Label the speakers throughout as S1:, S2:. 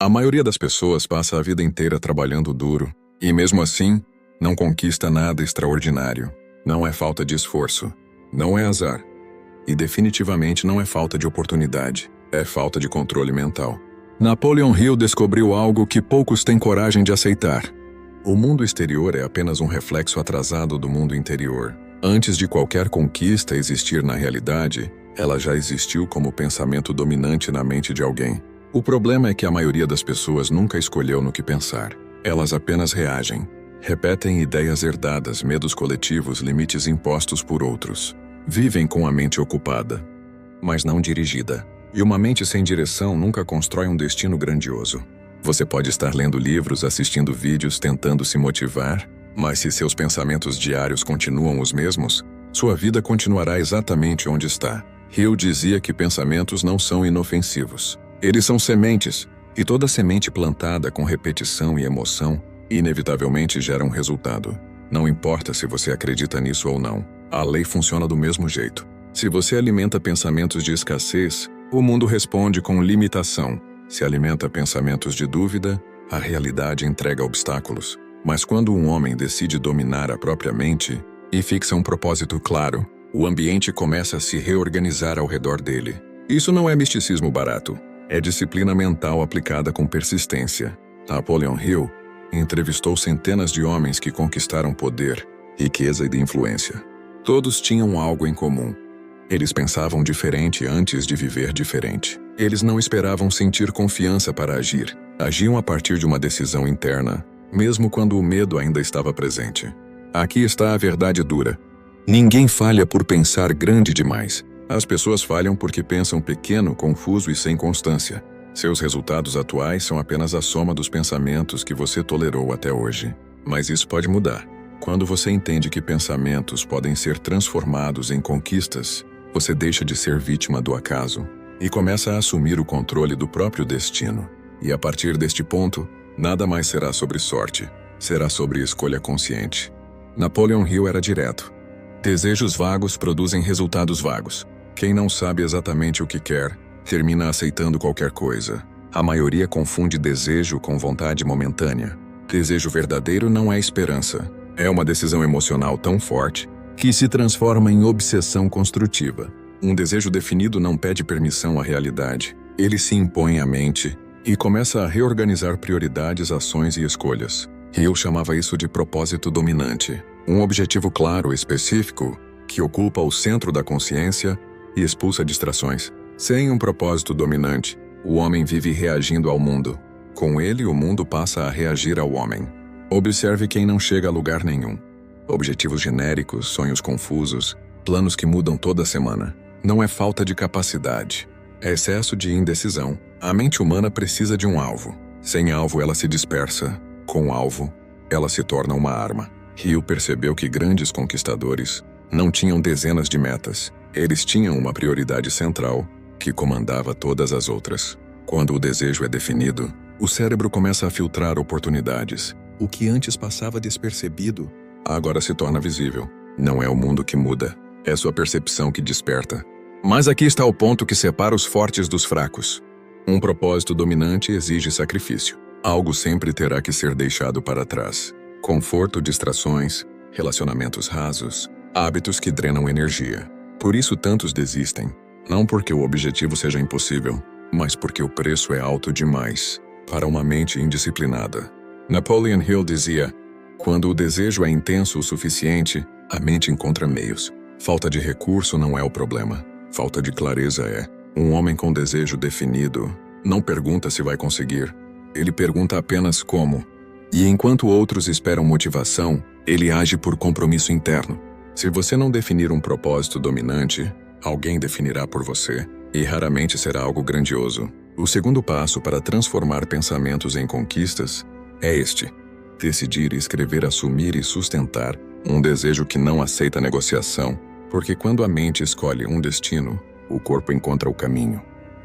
S1: A maioria das pessoas passa a vida inteira trabalhando duro, e mesmo assim, não conquista nada extraordinário. Não é falta de esforço, não é azar. E definitivamente não é falta de oportunidade, é falta de controle mental. Napoleon Hill descobriu algo que poucos têm coragem de aceitar. O mundo exterior é apenas um reflexo atrasado do mundo interior. Antes de qualquer conquista existir na realidade, ela já existiu como pensamento dominante na mente de alguém. O problema é que a maioria das pessoas nunca escolheu no que pensar. Elas apenas reagem. Repetem ideias herdadas, medos coletivos, limites impostos por outros. Vivem com a mente ocupada, mas não dirigida. E uma mente sem direção nunca constrói um destino grandioso. Você pode estar lendo livros, assistindo vídeos, tentando se motivar, mas se seus pensamentos diários continuam os mesmos, sua vida continuará exatamente onde está. Hill dizia que pensamentos não são inofensivos. Eles são sementes, e toda semente plantada com repetição e emoção, inevitavelmente gera um resultado. Não importa se você acredita nisso ou não, a lei funciona do mesmo jeito. Se você alimenta pensamentos de escassez, o mundo responde com limitação. Se alimenta pensamentos de dúvida, a realidade entrega obstáculos. Mas quando um homem decide dominar a própria mente e fixa um propósito claro, o ambiente começa a se reorganizar ao redor dele. Isso não é misticismo barato. É disciplina mental aplicada com persistência. Napoleon Hill entrevistou centenas de homens que conquistaram poder, riqueza e influência. Todos tinham algo em comum. Eles pensavam diferente antes de viver diferente. Eles não esperavam sentir confiança para agir. Agiam a partir de uma decisão interna, mesmo quando o medo ainda estava presente. Aqui está a verdade dura. Ninguém falha por pensar grande demais. As pessoas falham porque pensam pequeno, confuso e sem constância. Seus resultados atuais são apenas a soma dos pensamentos que você tolerou até hoje. Mas isso pode mudar. Quando você entende que pensamentos podem ser transformados em conquistas, você deixa de ser vítima do acaso e começa a assumir o controle do próprio destino. E a partir deste ponto, nada mais será sobre sorte, será sobre escolha consciente. Napoleon Hill era direto. Desejos vagos produzem resultados vagos. Quem não sabe exatamente o que quer, termina aceitando qualquer coisa. A maioria confunde desejo com vontade momentânea. Desejo verdadeiro não é esperança. É uma decisão emocional tão forte que se transforma em obsessão construtiva. Um desejo definido não pede permissão à realidade. Ele se impõe à mente e começa a reorganizar prioridades, ações e escolhas. Hill chamava isso de propósito dominante. Um objetivo claro, específico, que ocupa o centro da consciência e expulsa distrações. Sem um propósito dominante, o homem vive reagindo ao mundo. Com ele, o mundo passa a reagir ao homem. Observe quem não chega a lugar nenhum. Objetivos genéricos, sonhos confusos, planos que mudam toda semana. Não é falta de capacidade, é excesso de indecisão. A mente humana precisa de um alvo. Sem alvo, ela se dispersa. Com alvo, ela se torna uma arma. Hill percebeu que grandes conquistadores não tinham dezenas de metas. Eles tinham uma prioridade central que comandava todas as outras. Quando o desejo é definido, o cérebro começa a filtrar oportunidades. O que antes passava despercebido, agora se torna visível. Não é o mundo que muda, é sua percepção que desperta. Mas aqui está o ponto que separa os fortes dos fracos. Um propósito dominante exige sacrifício. Algo sempre terá que ser deixado para trás. Conforto, distrações, relacionamentos rasos, hábitos que drenam energia. Por isso tantos desistem. Não porque o objetivo seja impossível, mas porque o preço é alto demais para uma mente indisciplinada. Napoleon Hill dizia: quando o desejo é intenso o suficiente, a mente encontra meios. Falta de recurso não é o problema. Falta de clareza é. Um homem com desejo definido não pergunta se vai conseguir. Ele pergunta apenas como. E enquanto outros esperam motivação, ele age por compromisso interno. Se você não definir um propósito dominante, alguém definirá por você, e raramente será algo grandioso. O segundo passo para transformar pensamentos em conquistas é este: decidir, escrever, assumir e sustentar um desejo que não aceita negociação, porque quando a mente escolhe um destino, o corpo encontra o caminho.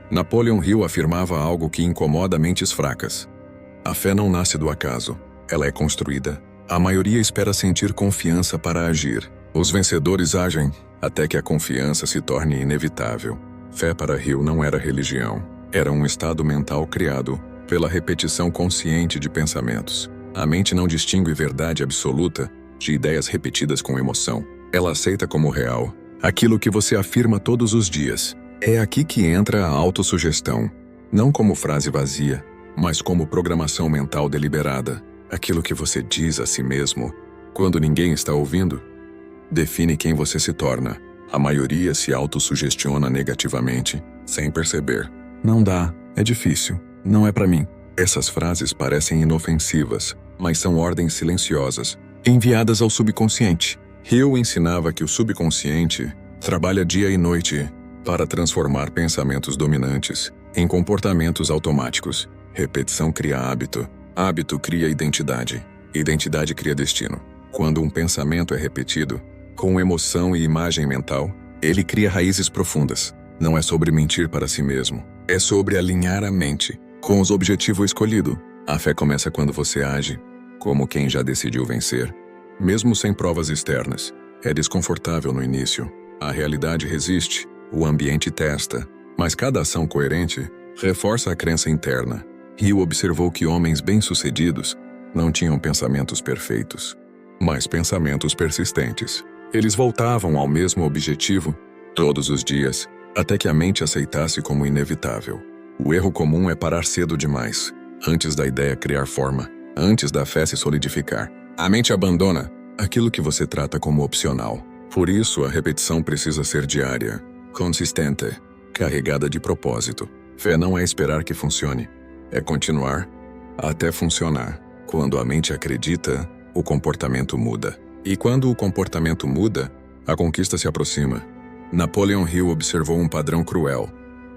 S1: Napoleon Hill afirmava algo que incomoda mentes fracas. A fé não nasce do acaso, ela é construída. A maioria espera sentir confiança para agir. Os vencedores agem até que a confiança se torne inevitável. Fé para Hill não era religião, era um estado mental criado pela repetição consciente de pensamentos. A mente não distingue verdade absoluta de ideias repetidas com emoção. Ela aceita como real aquilo que você afirma todos os dias. É aqui que entra a autossugestão, não como frase vazia, mas como programação mental deliberada. Aquilo que você diz a si mesmo, quando ninguém está ouvindo, define quem você se torna. A maioria se autossugestiona negativamente, sem perceber. Não dá, é difícil, não é pra mim. Essas frases parecem inofensivas, mas são ordens silenciosas, enviadas ao subconsciente. Hill ensinava que o subconsciente trabalha dia e noite para transformar pensamentos dominantes em comportamentos automáticos. Repetição cria hábito, hábito cria identidade, identidade cria destino. Quando um pensamento é repetido, com emoção e imagem mental, ele cria raízes profundas. Não é sobre mentir para si mesmo, é sobre alinhar a mente com o objetivo escolhido. A fé começa quando você age como quem já decidiu vencer, mesmo sem provas externas. É desconfortável no início. A realidade resiste, o ambiente testa, mas cada ação coerente reforça a crença interna. Hill observou que homens bem-sucedidos não tinham pensamentos perfeitos, mas pensamentos persistentes. Eles voltavam ao mesmo objetivo todos os dias, até que a mente aceitasse como inevitável. O erro comum é parar cedo demais, antes da ideia criar forma, antes da fé se solidificar. A mente abandona aquilo que você trata como opcional. Por isso, a repetição precisa ser diária, consistente, carregada de propósito. Fé não é esperar que funcione, é continuar até funcionar. Quando a mente acredita, o comportamento muda. E quando o comportamento muda, a conquista se aproxima. Napoleon Hill observou um padrão cruel.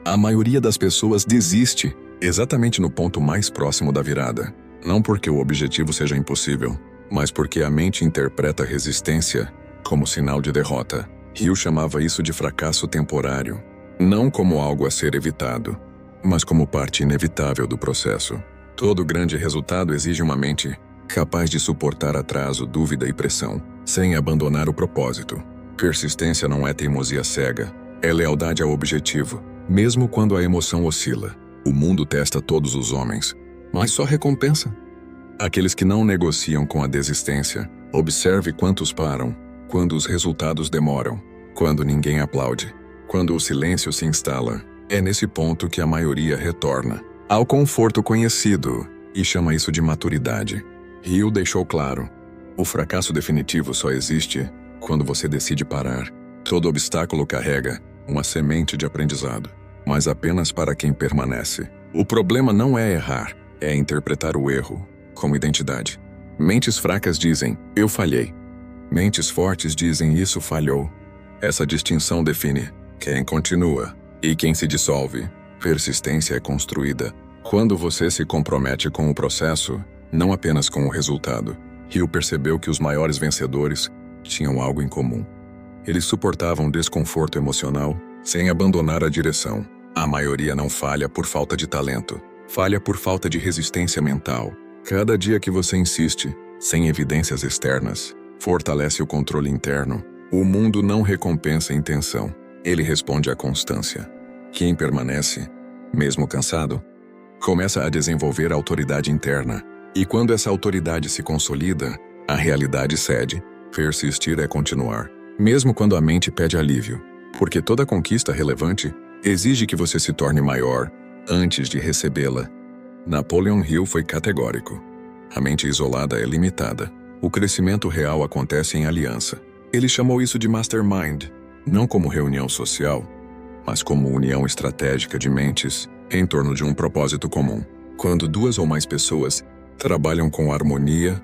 S1: A maioria das pessoas desiste exatamente no ponto mais próximo da virada. Não porque o objetivo seja impossível, mas porque a mente interpreta a resistência como sinal de derrota. Hill chamava isso de fracasso temporário, não como algo a ser evitado, mas como parte inevitável do processo. Todo grande resultado exige uma mente capaz de suportar atraso, dúvida e pressão, sem abandonar o propósito. Persistência não é teimosia cega, é lealdade ao objetivo, mesmo quando a emoção oscila. O mundo testa todos os homens, mas só recompensa aqueles que não negociam com a desistência. Observe quantos param quando os resultados demoram, quando ninguém aplaude, quando o silêncio se instala. É nesse ponto que a maioria retorna ao conforto conhecido e chama isso de maturidade. Hill deixou claro: o fracasso definitivo só existe quando você decide parar. Todo obstáculo carrega uma semente de aprendizado, mas apenas para quem permanece. O problema não é errar, é interpretar o erro como identidade. Mentes fracas dizem, eu falhei. Mentes fortes dizem, isso falhou. Essa distinção define quem continua e quem se dissolve. Persistência é construída quando você se compromete com o processo, não apenas com o resultado. Hill percebeu que os maiores vencedores tinham algo em comum. Eles suportavam desconforto emocional sem abandonar a direção. A maioria não falha por falta de talento, falha por falta de resistência mental. Cada dia que você insiste, sem evidências externas, fortalece o controle interno. O mundo não recompensa a intenção, ele responde à constância. Quem permanece, mesmo cansado, começa a desenvolver autoridade interna. E quando essa autoridade se consolida, a realidade cede. Persistir é continuar, mesmo quando a mente pede alívio, porque toda conquista relevante exige que você se torne maior antes de recebê-la. Napoleon Hill foi categórico. A mente isolada é limitada. O crescimento real acontece em aliança. Ele chamou isso de mastermind, não como reunião social, mas como união estratégica de mentes em torno de um propósito comum. Quando duas ou mais pessoas trabalham com harmonia,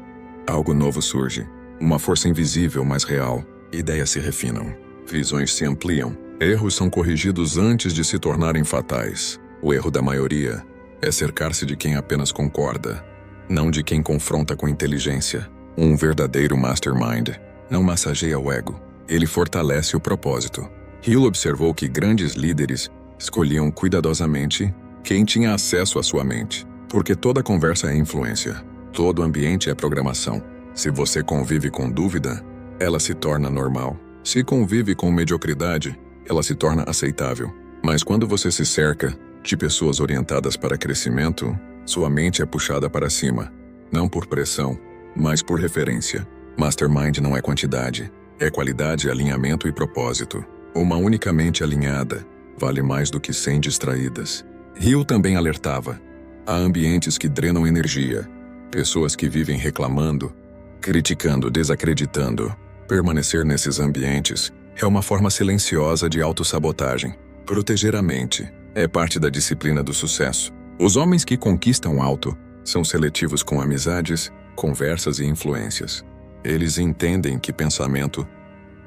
S1: algo novo surge. Uma força invisível, mas real. Ideias se refinam. Visões se ampliam. Erros são corrigidos antes de se tornarem fatais. O erro da maioria é cercar-se de quem apenas concorda, não de quem confronta com inteligência. Um verdadeiro mastermind não massageia o ego, ele fortalece o propósito. Hill observou que grandes líderes escolhiam cuidadosamente quem tinha acesso à sua mente, porque toda conversa é influência, todo ambiente é programação. Se você convive com dúvida, ela se torna normal. Se convive com mediocridade, ela se torna aceitável. Mas quando você se cerca de pessoas orientadas para crescimento, Sua mente é puxada para cima, não por pressão, mas por referência. Mastermind não é quantidade, é qualidade, alinhamento e propósito. Uma única mente alinhada vale mais do que 100 distraídas. Hill também alertava: há ambientes que drenam energia, pessoas que vivem reclamando, criticando, desacreditando. Permanecer nesses ambientes é uma forma silenciosa de autossabotagem. Proteger a mente é parte da disciplina do sucesso. Os homens que conquistam alto são seletivos com amizades, conversas e influências. Eles entendem que pensamento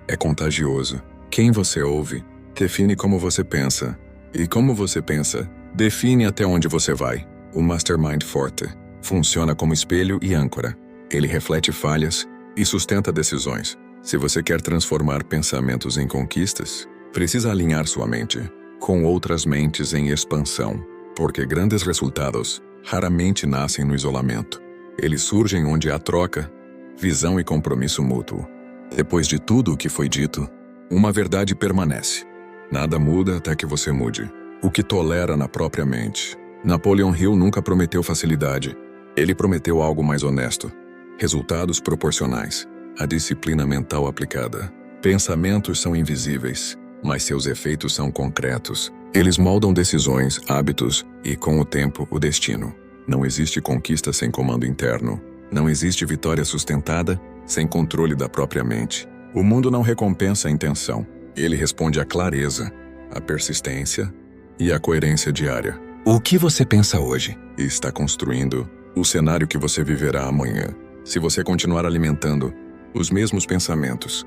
S1: é contagioso. Quem você ouve define como você pensa, e como você pensa define até onde você vai. O Mastermind forte funciona como espelho e âncora. Ele reflete falhas e sustenta decisões. Se você quer transformar pensamentos em conquistas, precisa alinhar sua mente com outras mentes em expansão, porque grandes resultados raramente nascem no isolamento. Eles surgem onde há troca, visão e compromisso mútuo. Depois de tudo o que foi dito, uma verdade permanece. Nada muda até que você mude. O que tolera na própria mente. Napoleon Hill nunca prometeu facilidade. Ele prometeu algo mais honesto. Resultados proporcionais. A disciplina mental aplicada. Pensamentos são invisíveis, mas seus efeitos são concretos. Eles moldam decisões, hábitos e, com o tempo, o destino. Não existe conquista sem comando interno. Não existe vitória sustentada sem controle da própria mente. O mundo não recompensa a intenção. Ele responde à clareza, à persistência e à coerência diária. O que você pensa hoje está construindo o cenário que você viverá amanhã. Se você continuar alimentando os mesmos pensamentos,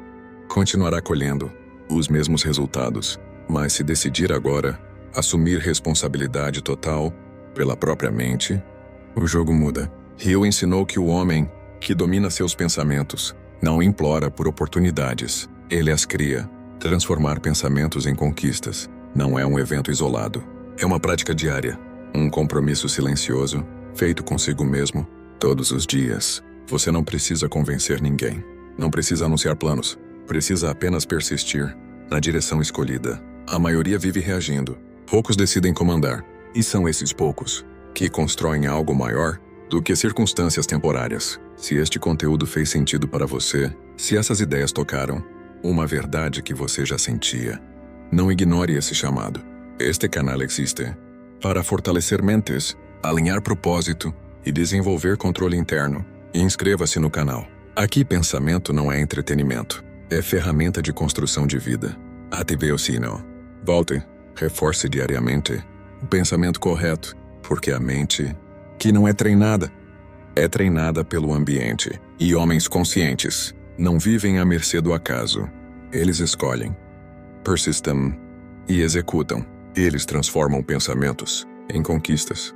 S1: continuará colhendo os mesmos resultados. Mas se decidir agora assumir responsabilidade total pela própria mente, o jogo muda. Hill ensinou que o homem que domina seus pensamentos não implora por oportunidades, ele as cria. Transformar pensamentos em conquistas não é um evento isolado. É uma prática diária, um compromisso silencioso, feito consigo mesmo, todos os dias. Você não precisa convencer ninguém. Não precisa anunciar planos. Precisa apenas persistir na direção escolhida. A maioria vive reagindo. Poucos decidem comandar. E são esses poucos que constroem algo maior do que circunstâncias temporárias. Se este conteúdo fez sentido para você, se essas ideias tocaram uma verdade que você já sentia, não ignore esse chamado. Este canal existe para fortalecer mentes, alinhar propósito e desenvolver controle interno. Inscreva-se no canal. Aqui pensamento não é entretenimento, é ferramenta de construção de vida. Ative o sino. Volte, reforce diariamente o pensamento correto, porque a mente, que não é treinada pelo ambiente. E homens conscientes não vivem à mercê do acaso. Eles escolhem, persistem e executam. Eles transformam pensamentos em conquistas.